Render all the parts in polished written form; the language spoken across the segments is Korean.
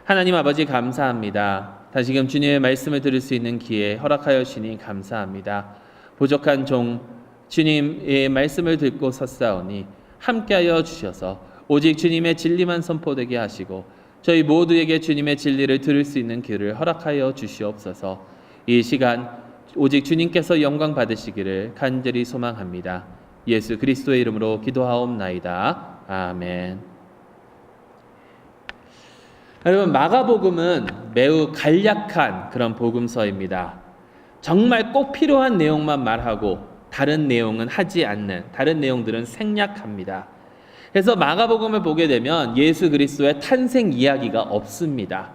하나님 아버지 감사합니다. 다시금 주님의 말씀을 들을 수 있는 기회 허락하여 주시니 감사합니다. 부족한 종 주님의 말씀을 듣고 섰사오니 함께하여 주셔서 오직 주님의 진리만 선포되게 하시고 저희 모두에게 주님의 진리를 들을 수 있는 길을 허락하여 주시옵소서. 이 시간 오직 주님께서 영광 받으시기를 간절히 소망합니다. 예수 그리스도의 이름으로 기도하옵나이다. 아멘. 여러분, 마가복음은 매우 간략한 그런 복음서입니다. 정말 꼭 필요한 내용만 말하고 다른 내용은 하지 않는, 다른 내용들은 생략합니다. 그래서 마가복음을 보게 되면 예수 그리스도의 탄생 이야기가 없습니다.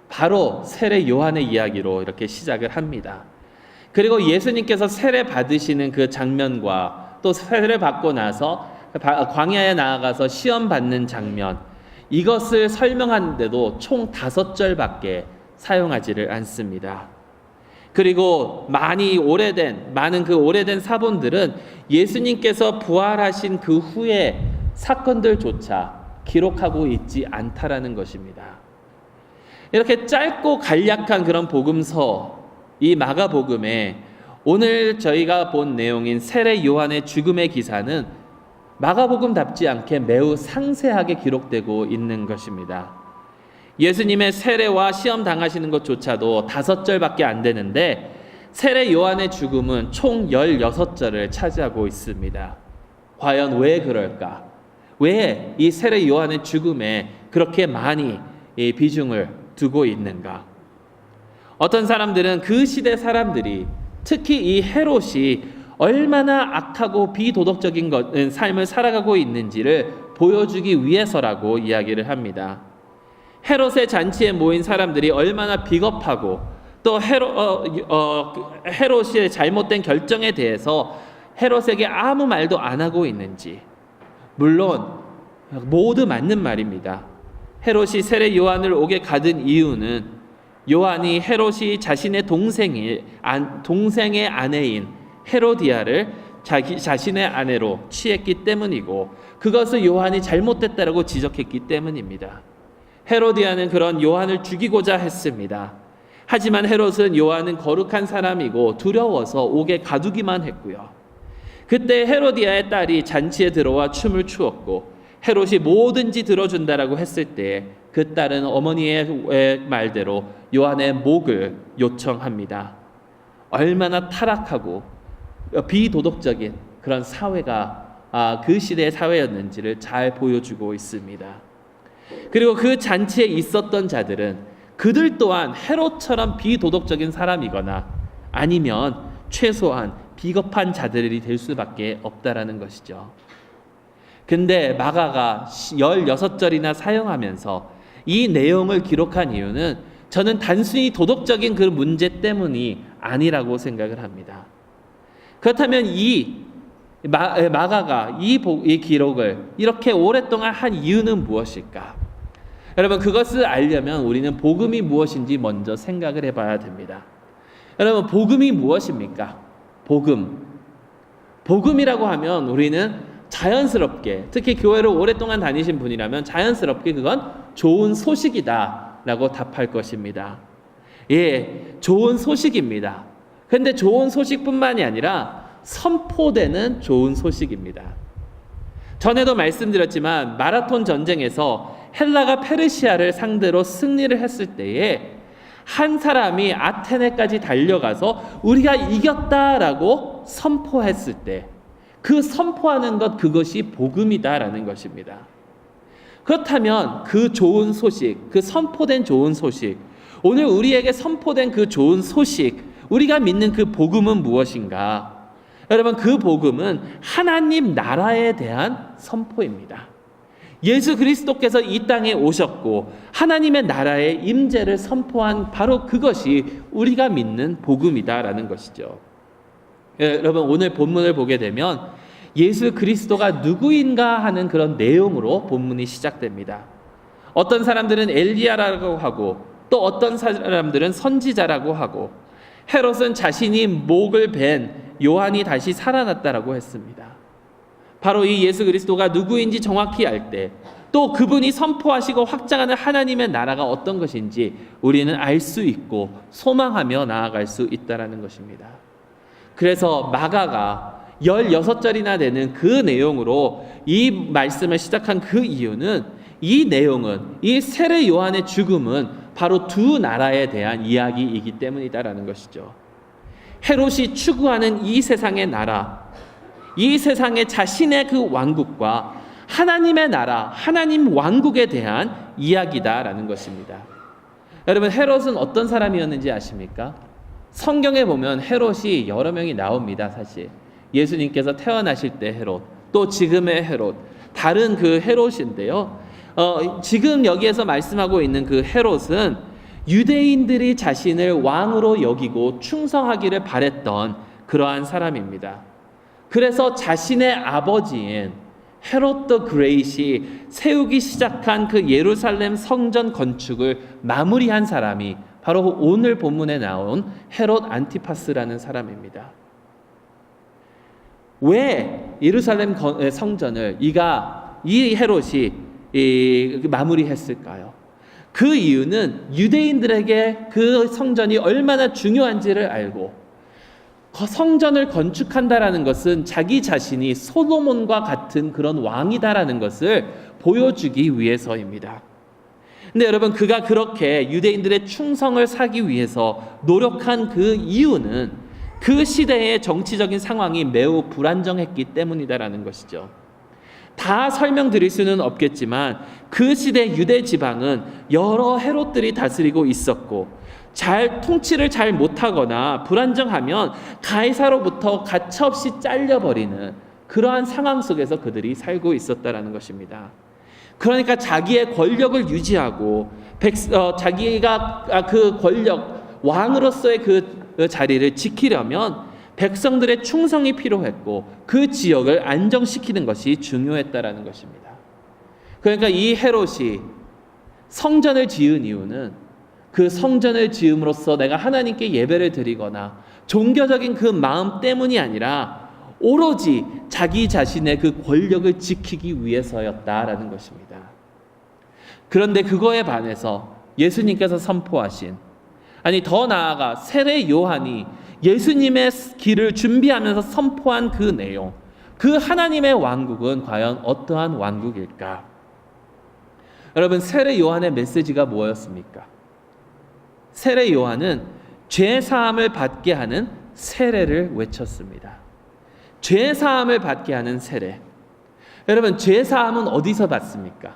바로 세례 요한의 이야기로 이렇게 시작을 합니다. 그리고 예수님께서 세례 받으시는 그 장면과 또 세례 받고 나서 광야에 나아가서 시험 받는 장면, 이것을 설명하는데도 총 5절밖에 사용하지를 않습니다. 그리고 많은 그 오래된 사본들은 예수님께서 부활하신 그 후에 사건들조차 기록하고 있지 않다라는 것입니다. 이렇게 짧고 간략한 그런 복음서, 이 마가복음에 오늘 저희가 본 내용인 세례 요한의 죽음의 기사는 마가복음답지 않게 매우 상세하게 기록되고 있는 것입니다. 예수님의 세례와 시험 당하시는 것조차도 5절밖에 안 되는데 세례 요한의 죽음은 총 16절을 차지하고 있습니다. 과연 왜 그럴까? 왜 이 세례 요한의 죽음에 그렇게 많이 비중을 두고 있는가? 어떤 사람들은 그 시대 사람들이, 특히 이 헤롯이 얼마나 악하고 비도덕적인 삶을 살아가고 있는지를 보여주기 위해서라고 이야기를 합니다. 헤롯의 잔치에 모인 사람들이 얼마나 비겁하고 또 헤롯의 잘못된 결정에 대해서 헤롯에게 아무 말도 안 하고 있는지, 물론 모두 맞는 말입니다. 헤롯이 세례 요한을 오게 가둔 이유는 요한이 헤롯이 자신의 동생의 아내인 헤로디아를 자신의 아내로 취했기 때문이고, 그것을 요한이 잘못됐다라고 지적했기 때문입니다. 헤로디아는 그런 요한을 죽이고자 했습니다. 하지만 헤롯은 요한은 거룩한 사람이고 두려워서 옥에 가두기만 했고요. 그때 헤로디아의 딸이 잔치에 들어와 춤을 추었고 헤롯이 뭐든지 들어준다라고 했을 때 그 딸은 어머니의 말대로 요한의 목을 요청합니다. 얼마나 타락하고 비도덕적인 그런 사회가 그 시대의 사회였는지를 잘 보여주고 있습니다. 그리고 그 잔치에 있었던 자들은 그들 또한 헤롯처럼 비도덕적인 사람이거나 아니면 최소한 비겁한 자들이 될 수밖에 없다라는 것이죠. 근데 마가가 16절이나 사용하면서 이 내용을 기록한 이유는 저는 단순히 도덕적인 그 문제 때문이 아니라고 생각을 합니다. 그렇다면 이 마가가 이 기록을 이렇게 오랫동안 한 이유는 무엇일까? 여러분, 그것을 알려면 우리는 복음이 무엇인지 먼저 생각을 해봐야 됩니다. 여러분, 복음이 무엇입니까? 복음이라고 하면 우리는 자연스럽게, 특히 교회를 오랫동안 다니신 분이라면 자연스럽게 그건 좋은 소식이다 라고 답할 것입니다. 예, 좋은 소식입니다. 근데 좋은 소식뿐만이 아니라 선포되는 좋은 소식입니다. 전에도 말씀드렸지만 마라톤 전쟁에서 헬라가 페르시아를 상대로 승리를 했을 때에 한 사람이 아테네까지 달려가서 우리가 이겼다라고 선포했을 때 그 선포하는 것, 그것이 복음이다라는 것입니다. 그렇다면 그 좋은 소식, 그 선포된 좋은 소식, 오늘 우리에게 선포된 그 좋은 소식, 우리가 믿는 그 복음은 무엇인가? 여러분, 그 복음은 하나님 나라에 대한 선포입니다. 예수 그리스도께서 이 땅에 오셨고 하나님의 나라의 임재를 선포한 바로 그것이 우리가 믿는 복음이다라는 것이죠. 여러분, 오늘 본문을 보게 되면 예수 그리스도가 누구인가 하는 그런 내용으로 본문이 시작됩니다. 어떤 사람들은 엘리야라고 하고 또 어떤 사람들은 선지자라고 하고, 헤롯은 자신이 목을 벤 요한이 다시 살아났다라고 했습니다. 바로 이 예수 그리스도가 누구인지 정확히 알 때 또 그분이 선포하시고 확장하는 하나님의 나라가 어떤 것인지 우리는 알 수 있고 소망하며 나아갈 수 있다는 것입니다. 그래서 마가가 16절이나 되는 그 내용으로 이 말씀을 시작한 그 이유는, 이 내용은, 이 세례 요한의 죽음은 바로 두 나라에 대한 이야기이기 때문이다라는 것이죠. 헤롯이 추구하는 이 세상의 나라, 이 세상의 자신의 그 왕국과 하나님의 나라, 하나님 왕국에 대한 이야기다라는 것입니다. 여러분, 헤롯은 어떤 사람이었는지 아십니까? 성경에 보면 헤롯이 여러 명이 나옵니다. 사실 예수님께서 태어나실 때 헤롯, 또 지금의 헤롯, 다른 그 헤롯인데요. 지금 여기에서 말씀하고 있는 그 헤롯은 유대인들이 자신을 왕으로 여기고 충성하기를 바랬던 그러한 사람입니다. 그래서 자신의 아버지인 헤롯 더 그레이트이 세우기 시작한 그 예루살렘 성전 건축을 마무리한 사람이 바로 오늘 본문에 나온 헤롯 안티파스라는 사람입니다. 왜 예루살렘 성전을 이 헤롯이 마무리했을까요? 그 이유는 유대인들에게 그 성전이 얼마나 중요한지를 알고, 성전을 건축한다라는 것은 자기 자신이 솔로몬과 같은 그런 왕이다라는 것을 보여주기 위해서입니다. 근데 여러분, 그가 그렇게 유대인들의 충성을 사기 위해서 노력한 그 이유는 그 시대의 정치적인 상황이 매우 불안정했기 때문이다라는 것이죠. 다 설명드릴 수는 없겠지만 그 시대 유대 지방은 여러 헤롯들이 다스리고 있었고, 통치를 잘 못하거나 불안정하면 가이사로부터 가차없이 잘려버리는 그러한 상황 속에서 그들이 살고 있었다라는 것입니다. 그러니까 자기의 권력을 유지하고 자기가 그 권력, 왕으로서의 그 자리를 지키려면 백성들의 충성이 필요했고 그 지역을 안정시키는 것이 중요했다라는 것입니다. 그러니까 이 헤롯이 성전을 지은 이유는 그 성전을 지음으로써 내가 하나님께 예배를 드리거나 종교적인 그 마음 때문이 아니라 오로지 자기 자신의 그 권력을 지키기 위해서였다라는 것입니다. 그런데 그거에 반해서 예수님께서 선포하신, 더 나아가 세례 요한이 예수님의 길을 준비하면서 선포한 그 내용, 그 하나님의 왕국은 과연 어떠한 왕국일까? 여러분, 세례 요한의 메시지가 뭐였습니까? 세례 요한은 죄 사함을 받게 하는 세례를 외쳤습니다. 죄 사함을 받게 하는 세례. 여러분, 죄 사함은 어디서 받습니까?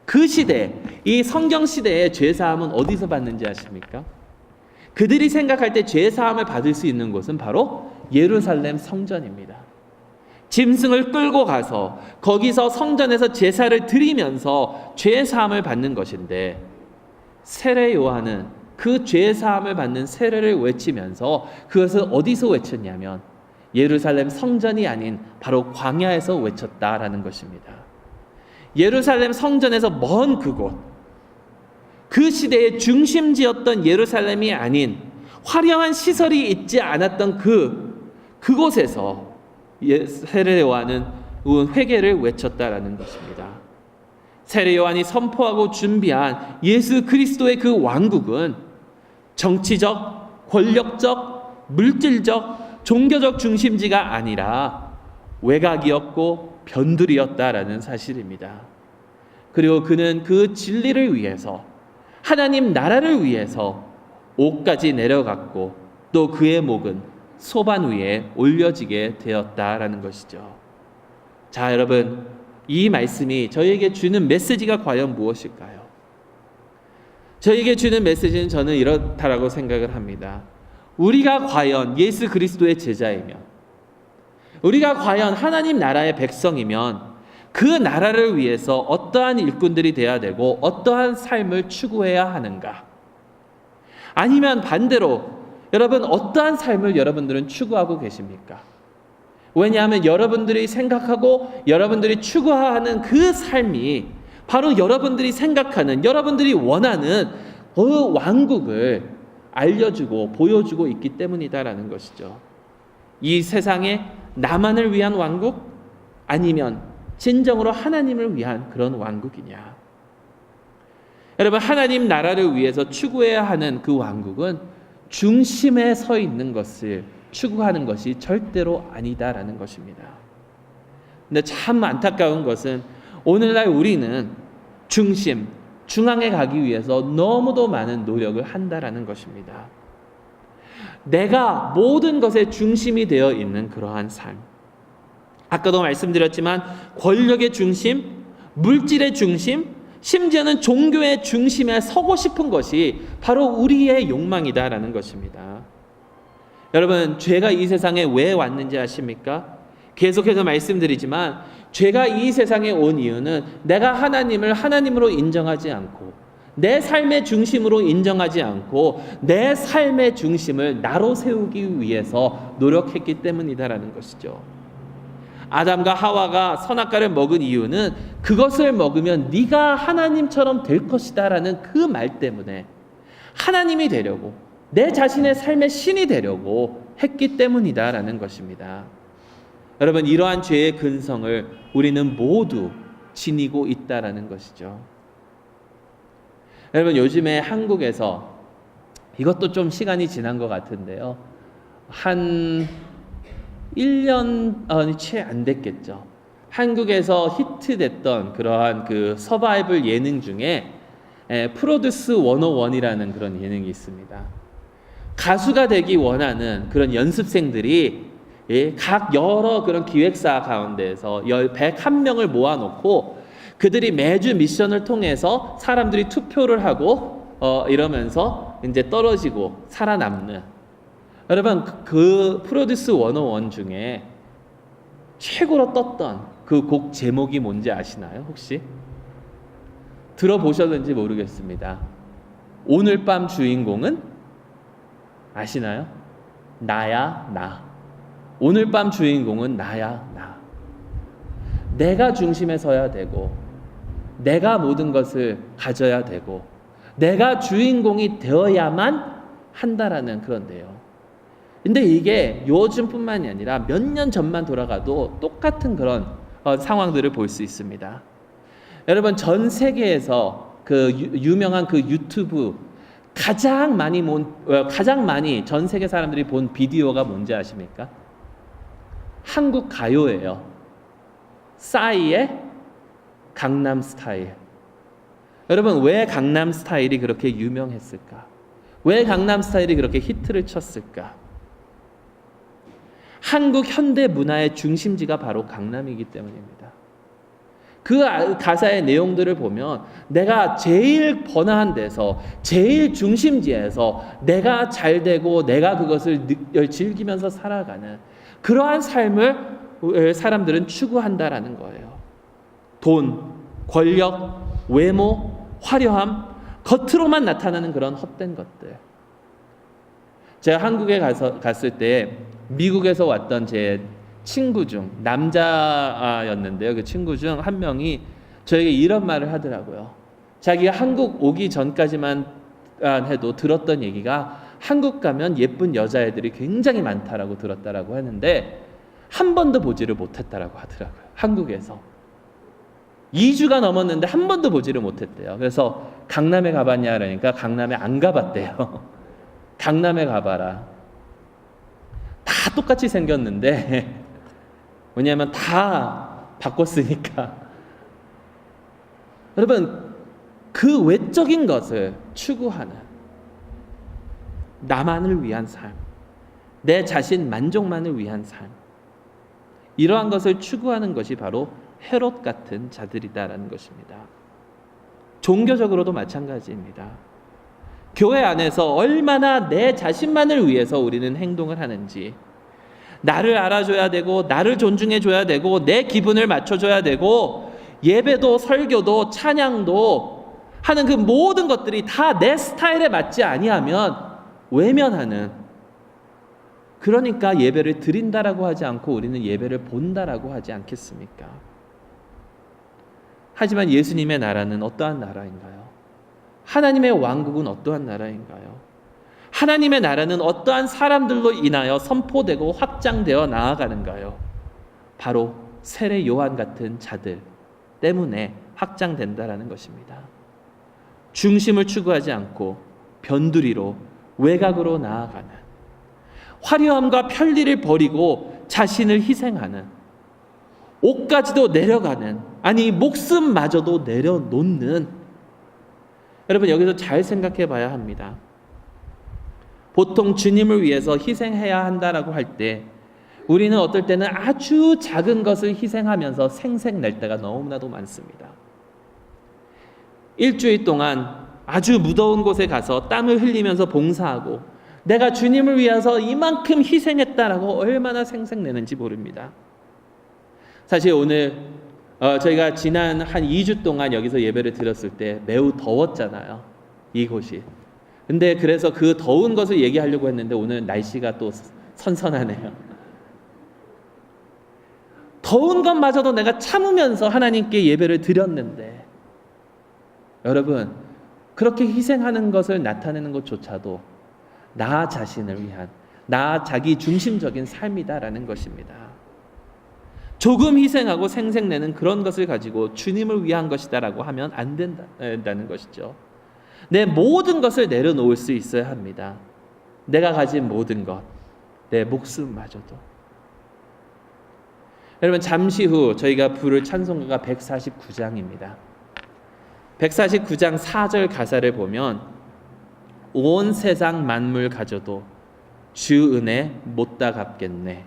그 시대, 이 성경 시대의 죄 사함은 어디서 받는지 아십니까? 그들이 생각할 때 죄 사함을 받을 수 있는 곳은 바로 예루살렘 성전입니다. 짐승을 끌고 가서 거기서 성전에서 제사를 드리면서 죄 사함을 받는 것인데, 세례 요한은 그 죄 사함을 받는 세례를 외치면서 그것을 어디서 외쳤냐면 예루살렘 성전이 아닌 바로 광야에서 외쳤다라는 것입니다. 예루살렘 성전에서 먼 그곳, 그 시대의 중심지였던 예루살렘이 아닌 화려한 시설이 있지 않았던 그곳에서 세례 요한은 회개를 외쳤다라는 것입니다. 세례 요한이 선포하고 준비한 예수 그리스도의 그 왕국은 정치적, 권력적, 물질적, 종교적 중심지가 아니라 외곽이었고 변두리였다라는 사실입니다. 그리고 그는 그 진리를 위해서, 하나님 나라를 위해서 옥까지 내려갔고 또 그의 목은 소반 위에 올려지게 되었다라는 것이죠. 자, 여러분, 이 말씀이 저희에게 주는 메시지가 과연 무엇일까요? 저희에게 주는 메시지는 저는 이렇다라고 생각을 합니다. 우리가 과연 예수 그리스도의 제자이면, 우리가 과연 하나님 나라의 백성이면 그 나라를 위해서 어떠한 일꾼들이 되어야 되고 어떠한 삶을 추구해야 하는가? 아니면 반대로 여러분, 어떠한 삶을 여러분들은 추구하고 계십니까? 왜냐하면 여러분들이 생각하고 여러분들이 추구하는 그 삶이 바로 여러분들이 생각하는, 여러분들이 원하는 그 왕국을 알려주고 보여주고 있기 때문이다라는 것이죠. 이 세상에 나만을 위한 왕국? 아니면 진정으로 하나님을 위한 그런 왕국이냐? 여러분, 하나님 나라를 위해서 추구해야 하는 그 왕국은 중심에 서 있는 것을 추구하는 것이 절대로 아니다라는 것입니다. 근데 참 안타까운 것은 오늘날 우리는 중앙에 가기 위해서 너무도 많은 노력을 한다라는 것입니다. 내가 모든 것의 중심이 되어 있는 그러한 삶. 아까도 말씀드렸지만 권력의 중심, 물질의 중심, 심지어는 종교의 중심에 서고 싶은 것이 바로 우리의 욕망이다라는 것입니다. 여러분, 죄가 이 세상에 왜 왔는지 아십니까? 계속해서 말씀드리지만 죄가 이 세상에 온 이유는 내가 하나님을 하나님으로 인정하지 않고 내 삶의 중심으로 인정하지 않고 내 삶의 중심을 나로 세우기 위해서 노력했기 때문이다라는 것이죠. 아담과 하와가 선악과를 먹은 이유는 그것을 먹으면 네가 하나님처럼 될 것이다라는 그 말 때문에 하나님이 되려고 내 자신의 삶의 신이 되려고 했기 때문이다라는 것입니다. 여러분, 이러한 죄의 근성을 우리는 모두 지니고 있다라는 것이죠. 여러분, 요즘에 한국에서 이것도 좀 시간이 지난 것 같은데요. 한 1년 채 안 됐겠죠. 한국에서 히트됐던 그러한 그 서바이벌 예능 중에 프로듀스 101이라는 그런 예능이 있습니다. 가수가 되기 원하는 그런 연습생들이 각 여러 그런 기획사 가운데에서 101명을 모아놓고 그들이 매주 미션을 통해서 사람들이 투표를 하고 이러면서 이제 떨어지고 살아남는. 여러분, 그 프로듀스 101 중에 최고로 떴던 그 곡 제목이 뭔지 아시나요? 혹시? 들어보셨는지 모르겠습니다. 오늘 밤 주인공은 아시나요? 나야 나. 오늘 밤 주인공은 나야 나. 내가 중심에 서야 되고 내가 모든 것을 가져야 되고 내가 주인공이 되어야만 한다라는 그런데요. 근데 이게 요즘뿐만이 아니라 몇 년 전만 돌아가도 똑같은 그런 상황들을 볼 수 있습니다. 여러분, 전 세계에서 그 유명한 그 유튜브 가장 많이 전 세계 사람들이 본 비디오가 뭔지 아십니까? 한국 가요예요. 싸이의 강남 스타일. 여러분, 왜 강남 스타일이 그렇게 유명했을까? 왜 강남 스타일이 그렇게 히트를 쳤을까? 한국 현대 문화의 중심지가 바로 강남이기 때문입니다. 그 가사의 내용들을 보면 내가 제일 번화한 데서 제일 중심지에서 내가 잘 되고 내가 그것을 즐기면서 살아가는 그러한 삶을 사람들은 추구한다라는 거예요. 돈, 권력, 외모, 화려함, 겉으로만 나타나는 그런 헛된 것들. 제가 한국에 갔을 때 미국에서 왔던 제 친구 중 남자였는데요. 그 친구 중 한 명이 저에게 이런 말을 하더라고요. 자기가 한국 오기 전까지만 해도 들었던 얘기가 한국 가면 예쁜 여자애들이 굉장히 많다라고 들었다라고 하는데 한 번도 보지를 못했다라고 하더라고요. 한국에서 2주가 넘었는데 한 번도 보지를 못했대요. 그래서 강남에 가봤냐 그러니까 강남에 안 가봤대요. 강남에 가봐라. 다 똑같이 생겼는데 왜냐하면 다 바꿨으니까. 여러분, 그 외적인 것을 추구하는 나만을 위한 삶, 내 자신 만족만을 위한 삶, 이러한 것을 추구하는 것이 바로 헤롯 같은 자들이다라는 것입니다. 종교적으로도 마찬가지입니다. 교회 안에서 얼마나 내 자신만을 위해서 우리는 행동을 하는지, 나를 알아줘야 되고 나를 존중해줘야 되고 내 기분을 맞춰줘야 되고 예배도 설교도 찬양도 하는 그 모든 것들이 다 내 스타일에 맞지 아니하면 외면하는, 그러니까 예배를 드린다라고 하지 않고 우리는 예배를 본다라고 하지 않겠습니까? 하지만 예수님의 나라는 어떠한 나라인가요? 하나님의 왕국은 어떠한 나라인가요? 하나님의 나라는 어떠한 사람들로 인하여 선포되고 확장되어 나아가는가요? 바로 세례 요한 같은 자들 때문에 확장된다라는 것입니다. 중심을 추구하지 않고 변두리로 외곽으로 나아가는, 화려함과 편리를 버리고 자신을 희생하는, 옷까지도 내려가는, 아니 목숨마저도 내려놓는, 여러분 여기서 잘 생각해 봐야 합니다. 보통 주님을 위해서 희생해야 한다라고 할 때 우리는 어떨 때는 아주 작은 것을 희생하면서 생색낼 때가 너무나도 많습니다. 일주일 동안 아주 무더운 곳에 가서 땀을 흘리면서 봉사하고 내가 주님을 위해서 이만큼 희생했다라고 얼마나 생색내는지 모릅니다. 사실 오늘 저희가 지난 한 2주 동안 여기서 예배를 드렸을 때 매우 더웠잖아요, 이곳이. 근데 그래서 그 더운 것을 얘기하려고 했는데 오늘 날씨가 또 선선하네요. 더운 것마저도 내가 참으면서 하나님께 예배를 드렸는데, 여러분 그렇게 희생하는 것을 나타내는 것조차도 나 자신을 위한, 나 자기 중심적인 삶이다라는 것입니다. 조금 희생하고 생색내는 그런 것을 가지고 주님을 위한 것이다라고 하면 안 된다는 것이죠. 내 모든 것을 내려놓을 수 있어야 합니다. 내가 가진 모든 것, 내 목숨마저도. 여러분 잠시 후 저희가 부를 찬송가가 149장입니다. 149장 4절 가사를 보면 온 세상 만물 가져도 주 은혜 못다 갚겠네.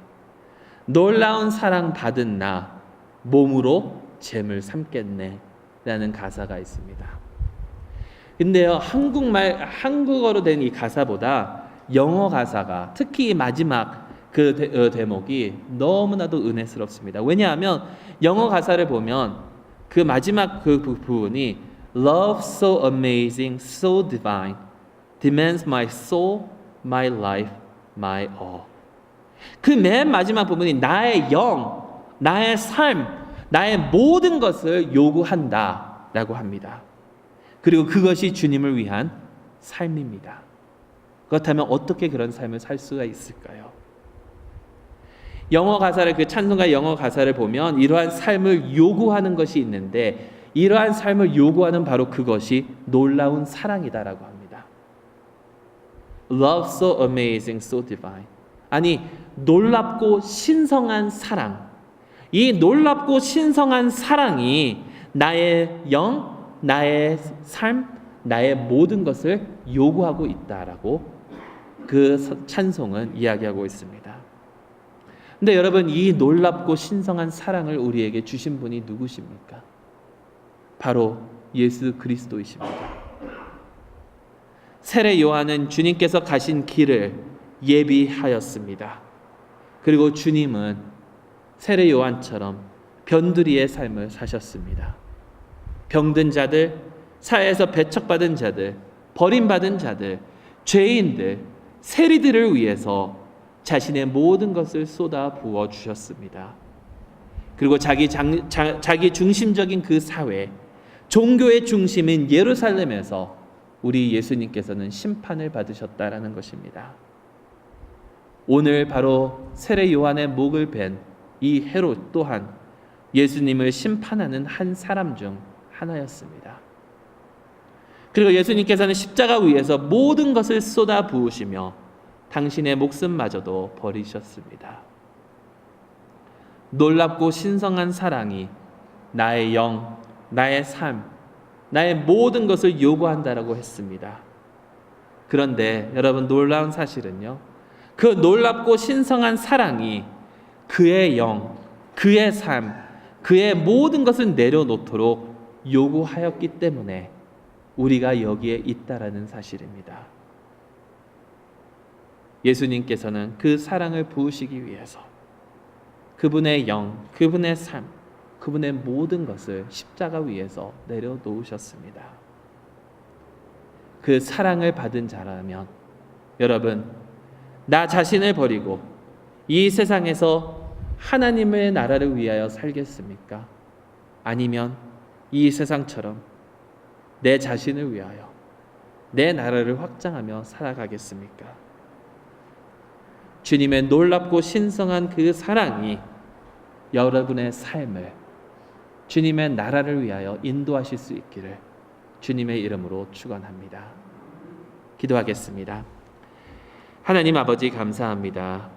놀라운 사랑 받은 나 몸으로 잼을 삼겠네 라는 가사가 있습니다. 근데요, 한국어로 된 이 가사보다 영어 가사가, 특히 이 마지막 그 대목이 너무나도 은혜스럽습니다. 왜냐하면 영어 가사를 보면 그 마지막 그 부분이 Love so amazing, so divine, demands my soul, my life, my all. 그 맨 마지막 부분이 나의 영, 나의 삶, 나의 모든 것을 요구한다 라고 합니다. 그리고 그것이 주님을 위한 삶입니다. 그렇다면 어떻게 그런 삶을 살 수가 있을까요? 영어 가사를, 그 찬송가 영어 가사를 보면 이러한 삶을 요구하는 것이 있는데, 이러한 삶을 요구하는 바로 그것이 놀라운 사랑이다라고 합니다. Love so amazing, so divine. 아니 놀랍고 신성한 사랑. 이 놀랍고 신성한 사랑이 나의 영, 나의 삶, 나의 모든 것을 요구하고 있다라고 그 찬송은 이야기하고 있습니다. 근데 여러분, 이 놀랍고 신성한 사랑을 우리에게 주신 분이 누구십니까? 바로 예수 그리스도이십니다. 세례 요한은 주님께서 가신 길을 예비하였습니다. 그리고 주님은 세례 요한처럼 변두리의 삶을 사셨습니다. 병든 자들, 사회에서 배척받은 자들, 버림받은 자들, 죄인들, 세리들을 위해서 자신의 모든 것을 쏟아 부어 주셨습니다. 그리고 자기 중심적인 그 사회, 종교의 중심인 예루살렘에서 우리 예수님께서는 심판을 받으셨다라는 것입니다. 오늘 바로 세례 요한의 목을 벤 이 헤롯 또한 예수님을 심판하는 한 사람 중 하나였습니다. 그리고 예수님께서는 십자가 위에서 모든 것을 쏟아 부으시며 당신의 목숨마저도 버리셨습니다. 놀랍고 신성한 사랑이 나의 영, 나의 삶, 나의 모든 것을 요구한다라고 했습니다. 그런데 여러분, 놀라운 사실은요, 그 놀랍고 신성한 사랑이 그의 영, 그의 삶, 그의 모든 것을 내려놓도록 요구하였기 때문에 우리가 여기에 있다라는 사실입니다. 예수님께서는 그 사랑을 부으시기 위해서 그분의 영, 그분의 삶, 그분의 모든 것을 십자가 위에서 내려놓으셨습니다. 그 사랑을 받은 자라면 여러분, 나 자신을 버리고 이 세상에서 하나님의 나라를 위하여 살겠습니까? 아니면 이 세상처럼 내 자신을 위하여 내 나라를 확장하며 살아가겠습니까? 주님의 놀랍고 신성한 그 사랑이 여러분의 삶을 주님의 나라를 위하여 인도하실 수 있기를 주님의 이름으로 축원합니다. 기도하겠습니다. 하나님 아버지 감사합니다.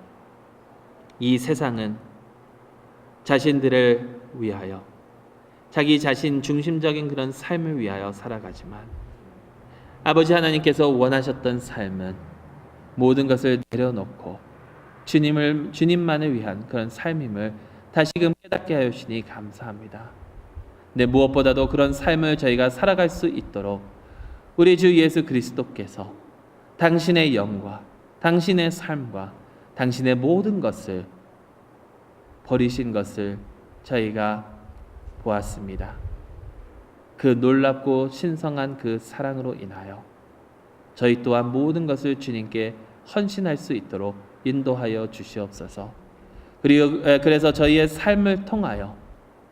이 세상은 자신들을 위하여 자기 자신 중심적인 그런 삶을 위하여 살아가지만 아버지 하나님께서 원하셨던 삶은 모든 것을 내려놓고 주님만을 위한 그런 삶임을 다시금 깨닫게 하여 주시니 감사합니다. 네, 무엇보다도 그런 삶을 저희가 살아갈 수 있도록 우리 주 예수 그리스도께서 당신의 영과 당신의 삶과 당신의 모든 것을 버리신 것을 저희가 보았습니다. 그 놀랍고 신성한 그 사랑으로 인하여 저희 또한 모든 것을 주님께 헌신할 수 있도록 인도하여 주시옵소서. 그리고 그래서 저희의 삶을 통하여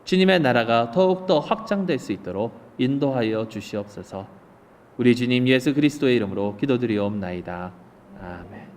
주님의 나라가 더욱더 확장될 수 있도록 인도하여 주시옵소서. 우리 주님 예수 그리스도의 이름으로 기도드리옵나이다. 아멘.